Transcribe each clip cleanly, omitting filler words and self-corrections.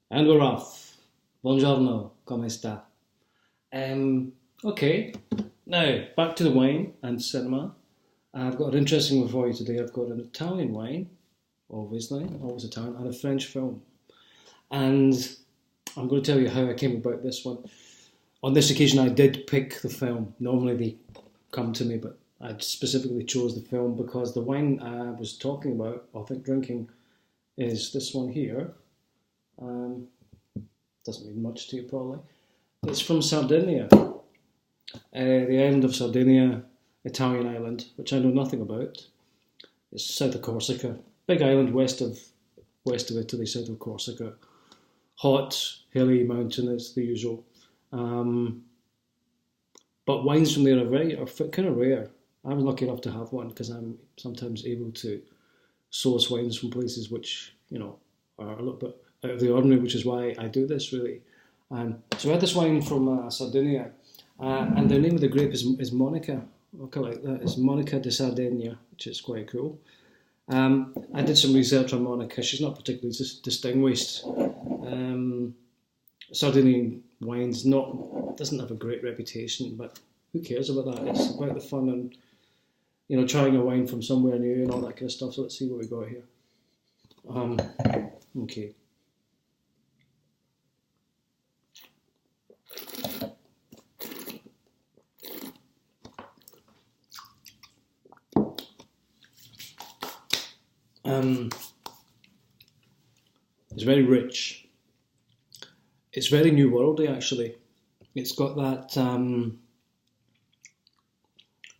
And we're off. Buongiorno, come sta? Okay, now back to the wine and cinema. I've got an interesting one for you today. I've got an Italian wine, obviously, always Italian, and a French film. And I'm going to tell you how I came about this one. On this occasion, I did pick the film. Normally they come to me, but I specifically chose the film because the wine I was talking about, I think drinking, is this one here. Doesn't mean much to you probably. It's from Sardinia, the island of Sardinia, Italian island, which I know nothing about. It's south of Corsica, big island west of Italy, south of Corsica. Hot, hilly, mountainous, the usual. But wines from there are kind of rare. I was lucky enough to have one because I'm sometimes able to source wines from places which are a little bit out of the ordinary, which is why I do this really. So I had this wine from Sardinia, and the name of the grape is Monica. Okay, like that. It's Monica de Sardinia, which is quite cool. I did some research on Monica. She's not particularly distinguished. Sardinian wines doesn't have a great reputation, but who cares about that? It's about the fun and trying a wine from somewhere new and all that kind of stuff. So let's see what we got here. Okay. It's very rich. It's very New Worldy actually. It's got that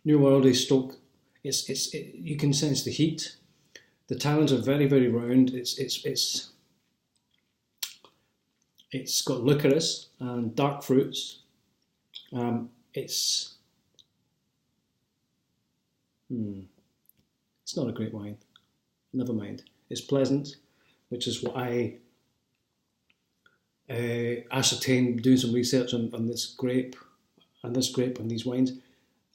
New Worldy stroke. You can sense the heat. The tannins are very, very round. It's got licorice and dark fruits. It's not a great wine. Never mind. It's pleasant, which is what I ascertained doing some research on this grape and these wines.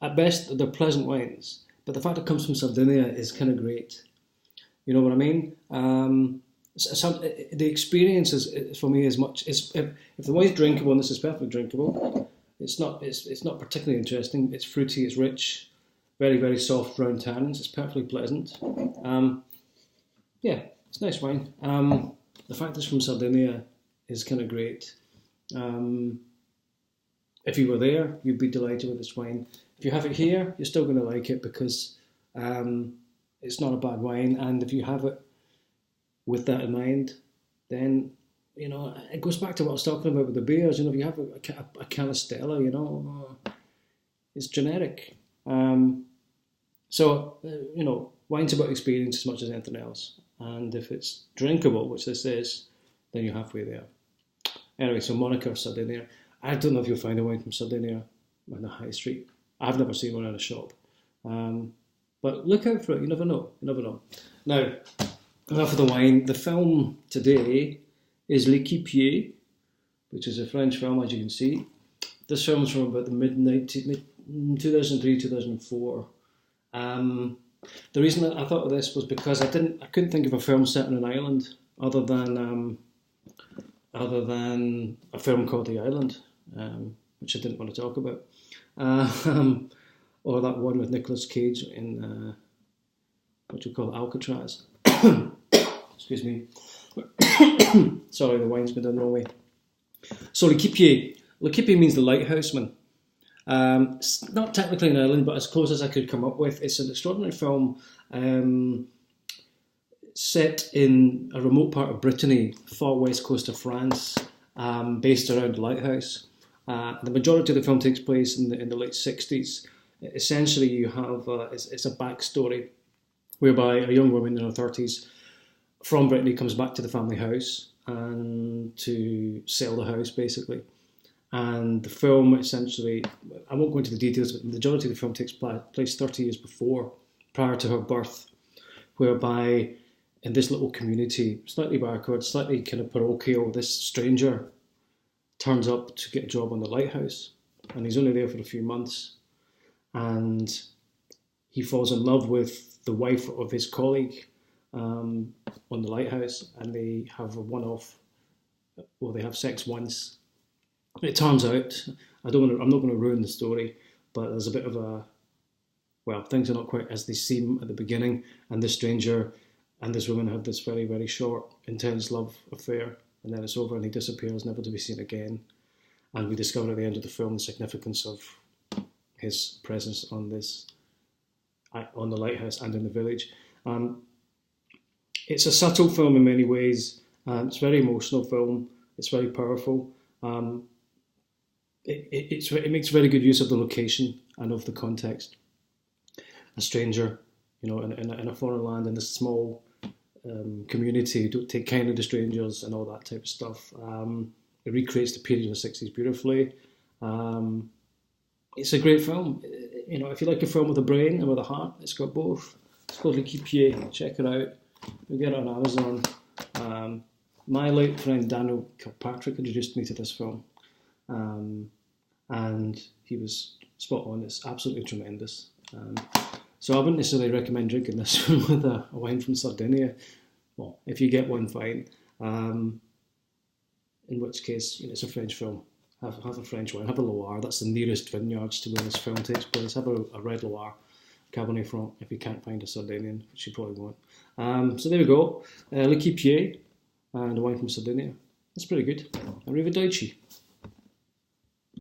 At best, they're pleasant wines, but the fact it comes from Sardinia is kind of great. You know what I mean? The experience is for me as much. If the wine's drinkable, and this is perfectly drinkable, it's not particularly interesting. It's fruity, it's rich, very, very soft round tannins. It's perfectly pleasant. Yeah, it's nice wine. The fact it's from Sardinia is kind of great. If you were there, you'd be delighted with this wine. If you have it here, you're still going to like it because it's not a bad wine. And if you have it with that in mind, then it goes back to what I was talking about with the beers. If you have a Canistella, it's generic. So wine's about experience as much as anything else. And if it's drinkable, which this is, then you're halfway there. Anyway, so Monica of Sardinia. I don't know if you'll find a wine from Sardinia on the high street. I've never seen one in a shop. But look out for it. You never know. Now, enough of the wine. The film today is L'Équipier, which is a French film, as you can see. This film is from about the mid 2003, 2004. The reason that I thought of this was because I couldn't think of a film set in an island other than a film called The Island, which I didn't want to talk about, or that one with Nicolas Cage in what you call Alcatraz. Excuse me. Sorry, the wine's been done the wrong way. So L'Équipier means the lighthouseman. It's not technically an island, but as close as I could come up with. It's an extraordinary film set in a remote part of Brittany, far west coast of France, based around a lighthouse. The majority of the film takes place in the late 60s. Essentially, you have it's a backstory whereby a young woman in her 30s from Brittany comes back to the family house and to sell the house, basically. And the film essentially, I won't go into the details, but the majority of the film takes place 30 years prior to her birth, whereby in this little community, slightly backward, slightly kind of parochial, this stranger turns up to get a job on the lighthouse. And he's only there for a few months. And he falls in love with the wife of his colleague on the lighthouse, and they have a one-off well, they have sex once. It turns out, I'm not going to ruin the story, but there's a bit of a, well, things are not quite as they seem at the beginning, and this stranger and this woman have this very, very short, intense love affair, and then it's over and he disappears, never to be seen again. And we discover at the end of the film the significance of his presence on the lighthouse and in the village. It's a subtle film in many ways. It's a very emotional film. It's very powerful. It makes very good use of the location and of the context. A stranger, in a foreign land, in this small community, don't take kindly to strangers and all that type of stuff. It recreates the period of the 60s beautifully. It's a great film. If you like a film with a brain and with a heart, it's got both. It's called L'Équipier. Check it out. You'll get it on Amazon. My late friend Daniel Kilpatrick introduced me to this film. And he was spot on. It's absolutely tremendous. So I wouldn't necessarily recommend drinking this with a wine from Sardinia. Well, if you get one, fine. In which case, it's a French film. Have a French wine. Have a Loire. That's the nearest vineyards to where this film takes place. Have a red Loire, Cabernet Franc, if you can't find a Sardinian, which you probably won't. So there we go. L'Équipier and a wine from Sardinia. That's pretty good. Arrivederci.